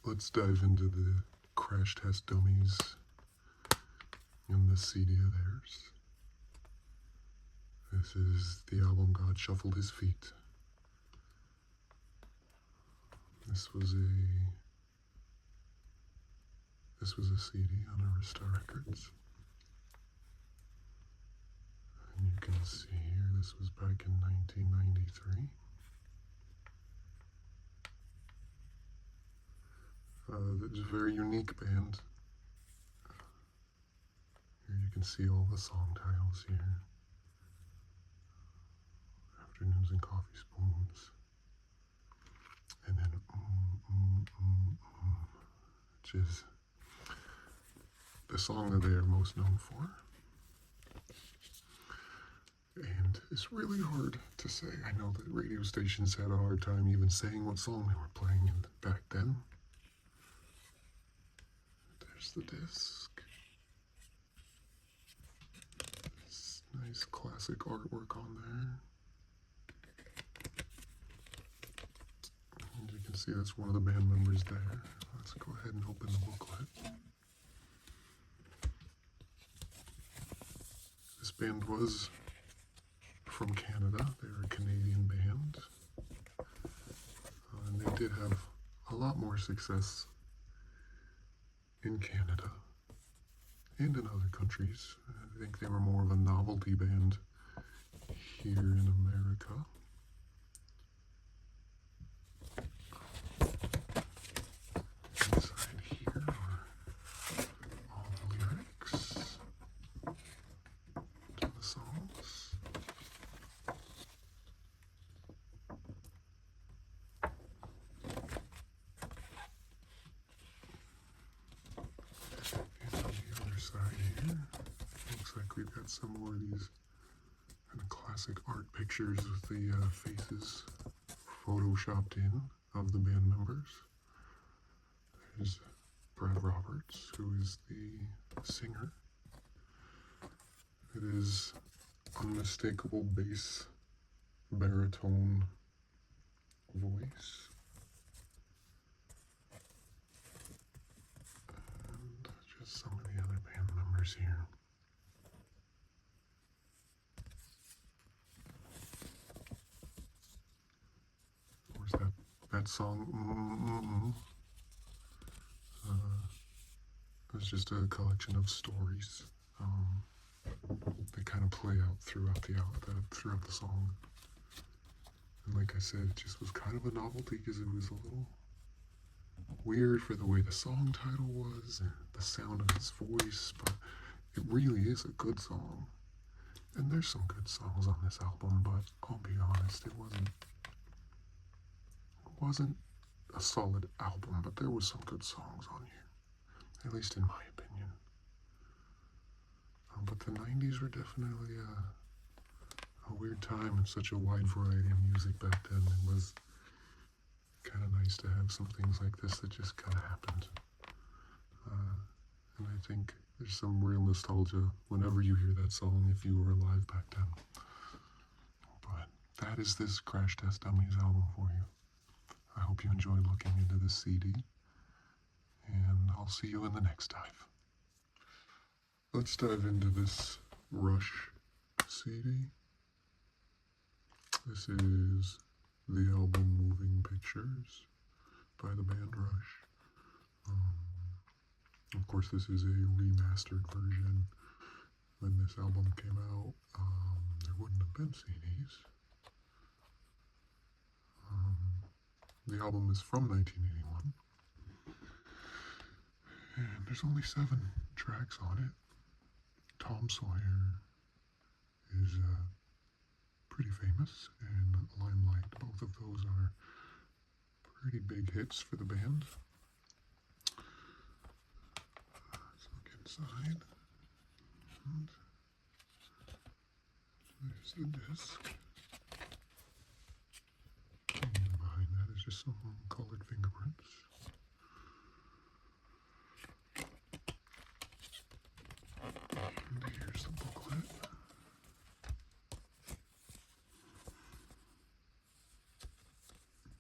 Let's dive into the Crash Test Dummies and this CD of theirs. This is the album God Shuffled His Feet. This was a CD on Arista Records. And you can see here, this was back in 1993. It's a very unique band. Here you can see all the song titles here. Afternoons and Coffee Spoons. And then which is the song that they are most known for. And it's really hard to say. I know that radio stations had a hard time even saying what song they were playing back then. There's the disc. This nice classic artwork on there. And you can see that's one of the band members there. Let's go ahead and open the booklet. This band was from Canada. They were a Canadian band. And they did have a lot more success in Canada and in other countries. I think they were more of a novelty band here in America. Inside here are all the lyrics to the songs. And on the other side here, looks like we've got some more of these kind of classic art pictures with the faces photoshopped in of the band members. There's Brad Roberts, who is the singer. It is unmistakable bass, baritone voice. And just some of the other band members here. Where's that song? It's just a collection of stories. They kind of play out throughout the song. And like I said, it just was kind of a novelty because it was a little weird for the way the song title was and the sound of his voice, but it really is a good song. And there's some good songs on this album, but I'll be honest, it wasn't a solid album, but there was some good songs on here, at least in my opinion. But the 90s were definitely a weird time and such a wide variety of music back then. It was kind of nice to have some things like this that just kind of happened. And I think there's some real nostalgia whenever you hear that song if you were alive back then. But that is this Crash Test Dummies album for you. I hope you enjoyed looking into this CD, and I'll see you in the next dive. Let's dive into this Rush CD. This is the album Moving Pictures by the band Rush. Of course, this is a remastered version. When this album came out, there wouldn't have been CDs. The album is from 1981. And there's only 7 tracks on it. Tom Sawyer is pretty famous, and Limelight. Both of those are pretty big hits for the band. Let's look inside. And there's the disc. And behind that is just some colored fingerprints. And here's the booklet.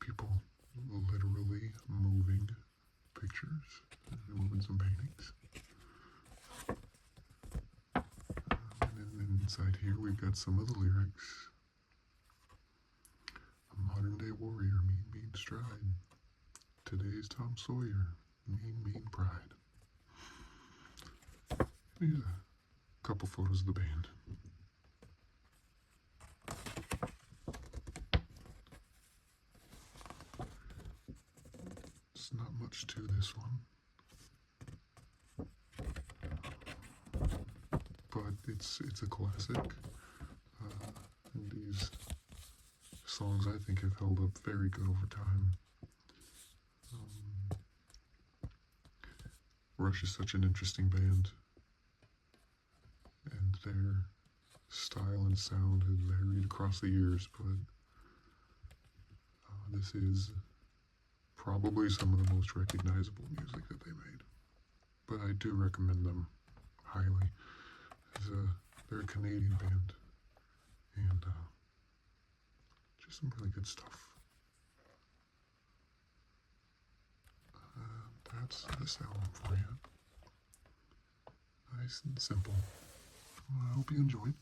People literally moving pictures, moving some paintings. And then inside here we've got some of the lyrics. A modern day warrior, mean stride. Today's Tom Sawyer, mean pride. Here's a couple photos of the band. It's not much to this one, but it's a classic. And these songs I think have held up very good over time. Rush is such an interesting band, and their style and sound has varied across the years, but this is probably some of the most recognizable music that they made. But I do recommend them highly. They're a Canadian band, and just some really good stuff. That's this album for you. Nice and simple. Well, I hope you enjoyed,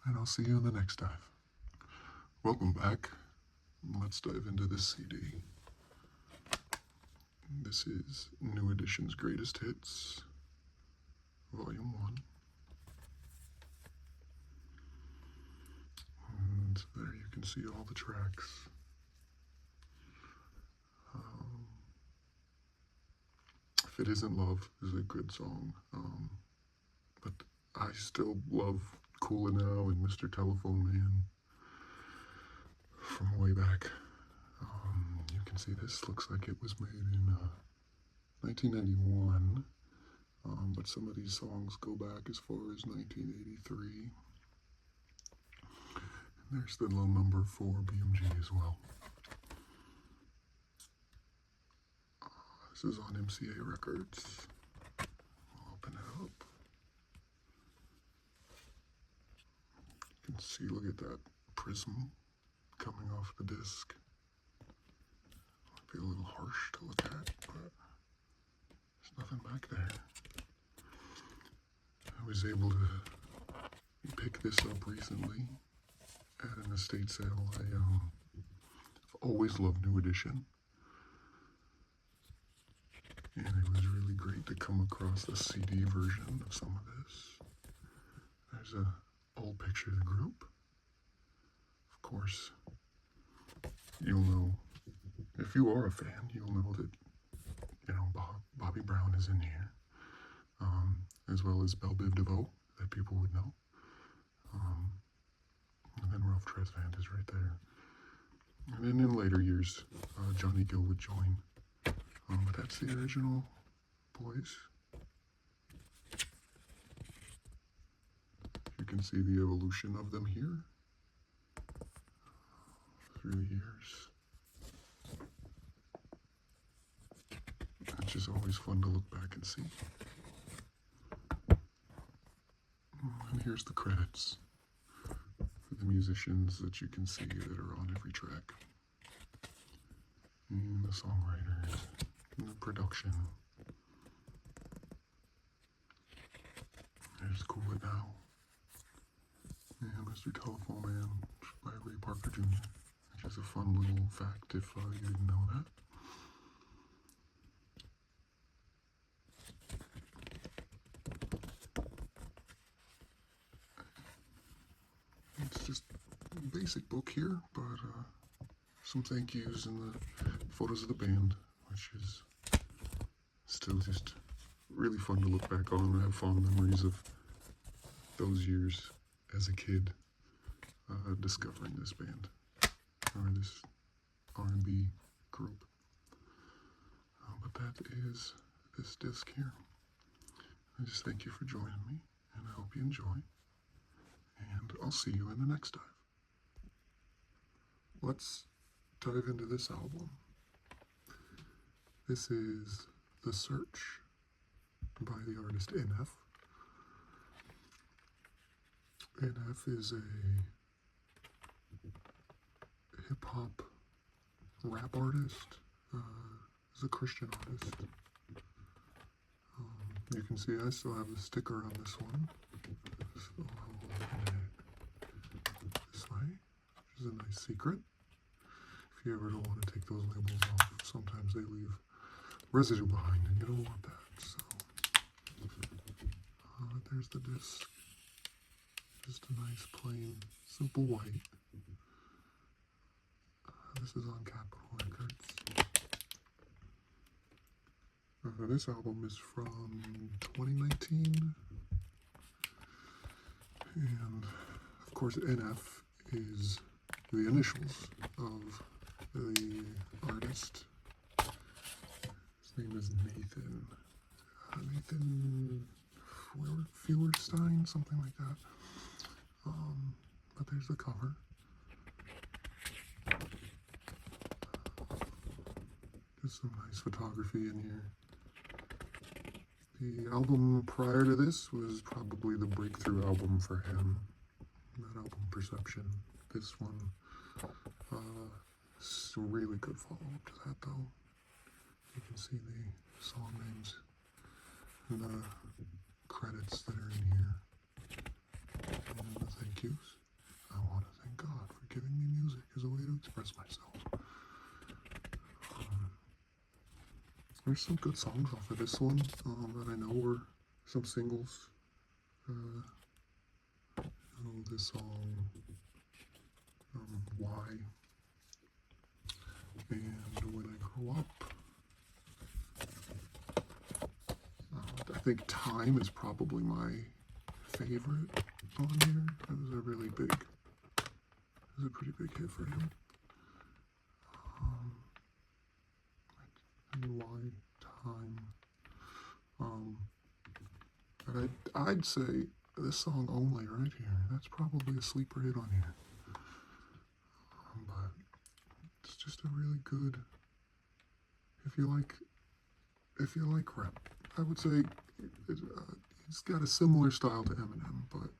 and I'll see you in the next dive. Welcome back. Let's dive into this CD. This is New Edition's Greatest Hits, Volume 1. And there you can see all the tracks. If It Isn't Love is a good song, but I still love Coolin' Now and Mr. Telephone Man from way back. You can see this looks like it was made in 1991, but some of these songs go back as far as 1983. And there's the little number for BMG as well. This is on MCA Records. I'll open it up. You can see, look at that prism coming off the disc. Might be a little harsh to look at, but there's nothing back there. I was able to pick this up recently at an estate sale. I've always loved New Edition. And it was really great to come across the CD version of some of this. There's an old picture of the group. Of course, you'll know, if you are a fan, you'll know that, Bobby Brown is in here, as well as Belle Biv DeVoe, that people would know. And then Ralph Tresvant is right there. And then in later years, Johnny Gill would join. But that's the original boys. You can see the evolution of them here through the years. It's just always fun to look back and see. And here's the credits for the musicians that you can see that are on every track. And the songwriters. The production. There's Cool It Now. And Mr. Telephone Man by Ray Parker Jr., which is a fun little fact if you didn't know that. It's just a basic book here, but some thank yous and the photos of the band, which is still just really fun to look back on and have fond memories of those years as a kid discovering this band or this R&B group. But that is this disc here. I just thank you for joining me, and I hope you enjoy. And I'll see you in the next dive. Let's dive into this album. This is The Search by the artist NF. NF is a hip-hop rap artist. is a Christian artist. You can see I still have the sticker on this one. So I'll open it this way, which is a nice secret. If you ever don't want to take those labels off, sometimes they leave residue behind and you don't want that. So there's the disc. Just a nice plain, simple white. This is on Capitol Records. This album is from 2019. And of course NF is the initials of the artist. His name is Nathan. Nathan Feuerstein, something like that. But there's the cover. Just some nice photography in here. The album prior to this was probably the breakthrough album for him. That album, Perception. This one, it's a really good follow-up to that though. You can see the song names and the credits that are in here. And the thank yous. I want to thank God for giving me music as a way to express myself. There's some good songs off of this one that I know were some singles. This song, Why, and When I Grow Up. I think Time is probably my favorite on here. It was a really big, it was a pretty big hit for him. And Why, Time. But I'd say this song Only right here, that's probably a sleeper hit on here. But it's just a really good, if you like rap, I would say it's got a similar style to Eminem, but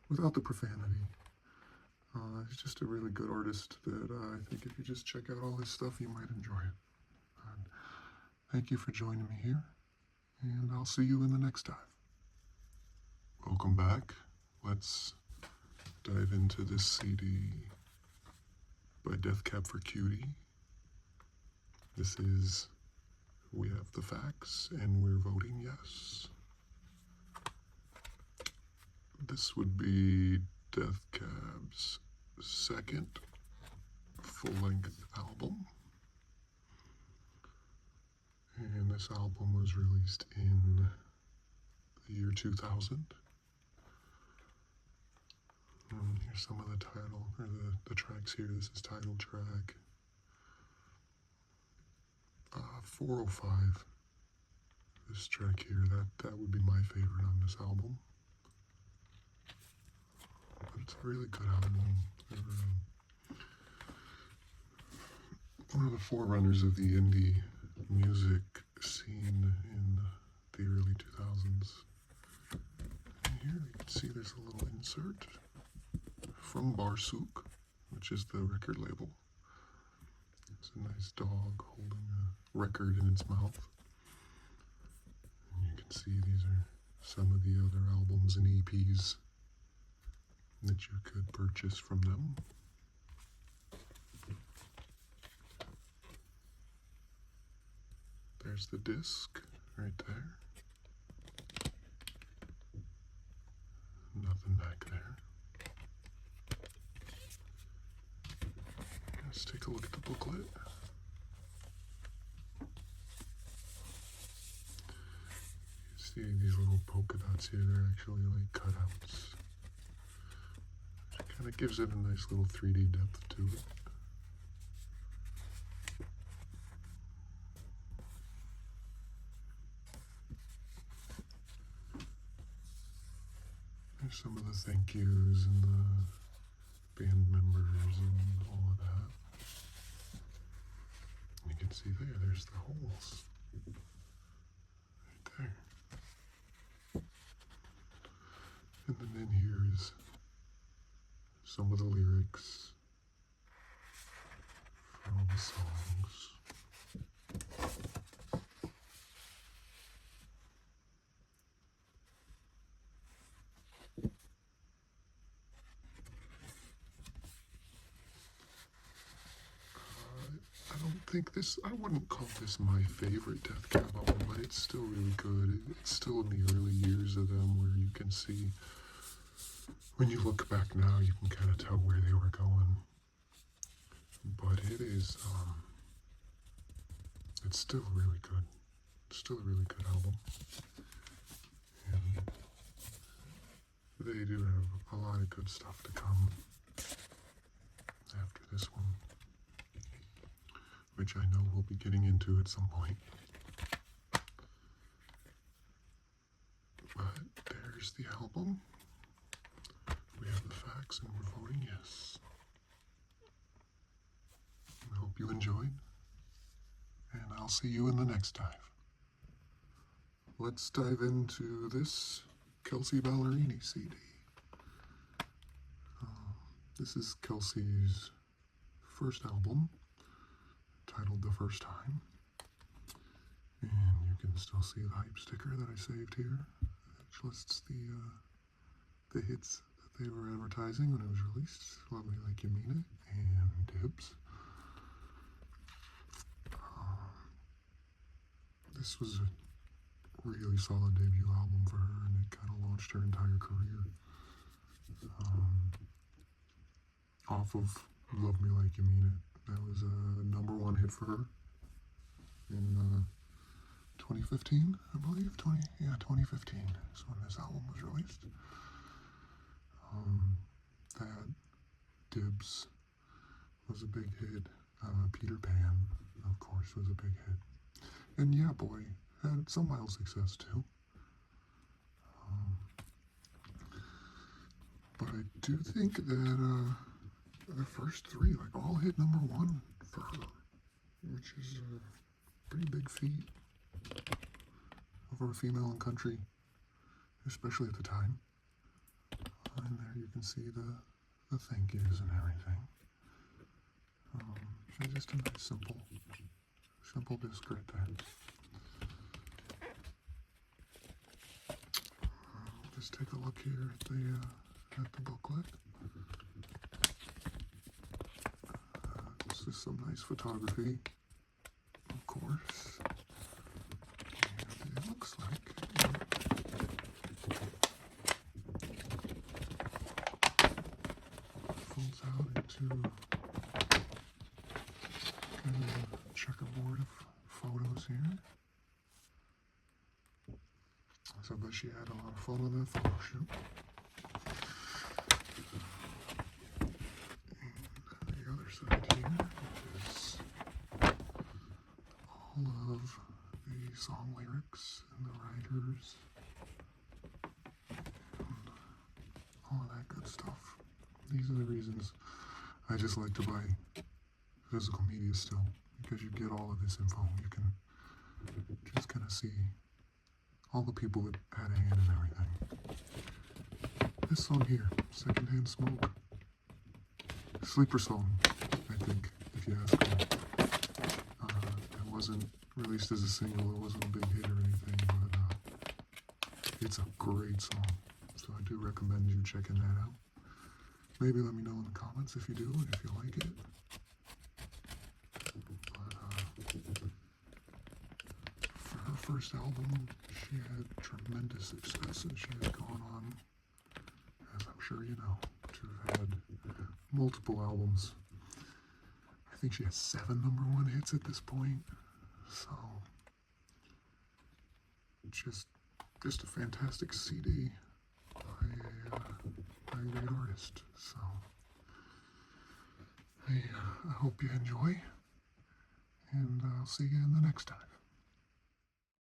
without the profanity. He's just a really good artist that I think if you just check out all his stuff, you might enjoy it. Thank you for joining me here, and I'll see you in the next dive. Welcome back. Let's dive into this CD by Death Cab for Cutie. This is We Have the Facts, and we're voting yes. This would be Death Cab's second full-length album. And this album was released in the year 2000. Here's some of the title, or the tracks here. This is title track 405. This track here, that would be my favorite on this album. But it's a really good album. One of the forerunners of the indie music scene in the early 2000s. And here you can see there's a little insert from Barsuk, which is the record label. It's a nice dog holding a record in its mouth. And you can see these are some of the other albums and EPs that you could purchase from them. There's the disc right there. Nothing back there. Let's take a look at the booklet. You see these little polka dots here, they're actually like cutouts. It kind of gives it a nice little 3D depth to it. There's some of the thank yous and the band members and all of that. You can see there's the holes. Right there. And then in here is some of the lyrics for all the songs. think this, I wouldn't call this my favorite Death Cab album, but it's still really good. It's still in the early years of them where you can see, when you look back now, you can kind of tell where they were going. But it is, it's still really good. It's still a really good album. And they do have a lot of good stuff to come after this one, which I know we'll be getting into at some point. But there's the album. We have the facts and we're voting yes. I hope you enjoyed, and I'll see you in the next dive. Let's dive into this Kelsea Ballerini CD. This is Kelsey's first album, titled The First Time. And you can still see the hype sticker that I saved here, which lists the hits that they were advertising when it was released. Love Me Like You Mean It and Dibs. This was a really solid debut album for her, and it kind of launched her entire career. Off of Love Me Like You Mean It, that was a #1 hit for her in 2015, I believe. 2015 is when this album was released. That Dibs was a big hit. Peter Pan, of course, was a big hit. And Yeah Boy had some mild success too. But I do think that the first three all hit #1 for her, which is a pretty big feat for a female in country, especially at the time. And there you can see the thank yous and everything. And just a nice simple disc right there. Just take a look here at the booklet. This is some nice photography, of course. And it looks like it folds out into kind of a checkerboard of photos here. So I bet she had a lot of fun on that photo shoot. And the other side here is all of the song lyrics and the writers and all of that good stuff. These are the reasons I just like to buy physical media still, because you get all of this info. You can just kind of see all the people that had a hand in everything. This song here, Secondhand Smoke, sleeper song, I think, if you ask me. It wasn't released as a single, it wasn't a big hit or anything, but it's a great song, so I do recommend you checking that out. Maybe let me know in the comments if you do and if you like it. For her first album, she had tremendous success, and she has gone on, as I'm sure you know, to have had multiple albums. I think she has 7 #1 hits at this point, so just a fantastic CD by a great artist. So I hope you enjoy, and I'll see you in the next time.